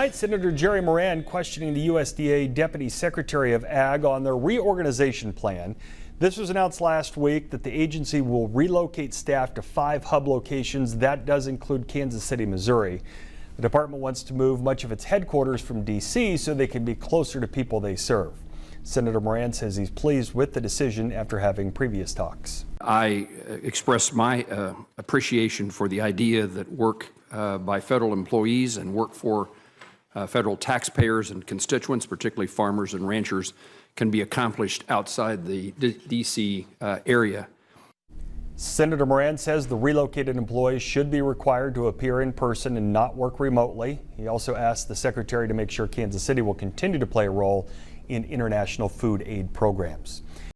Tonight, Senator Jerry Moran questioning the USDA Deputy Secretary of Ag on their reorganization plan. This was announced last week that the agency will relocate staff to 5 hub locations. That does include Kansas City, Missouri. The department wants to move much of its headquarters from D.C. so they can be closer to people they serve. Senator Moran says he's pleased with the decision after having previous talks. I expressed my appreciation for the idea that work by federal employees and work for federal taxpayers and constituents, particularly farmers and ranchers, can be accomplished outside the D.C. area. Senator Moran says the relocated employees should be required to appear in person and not work remotely. He also asked the Secretary to make sure Kansas City will continue to play a role in international food aid programs.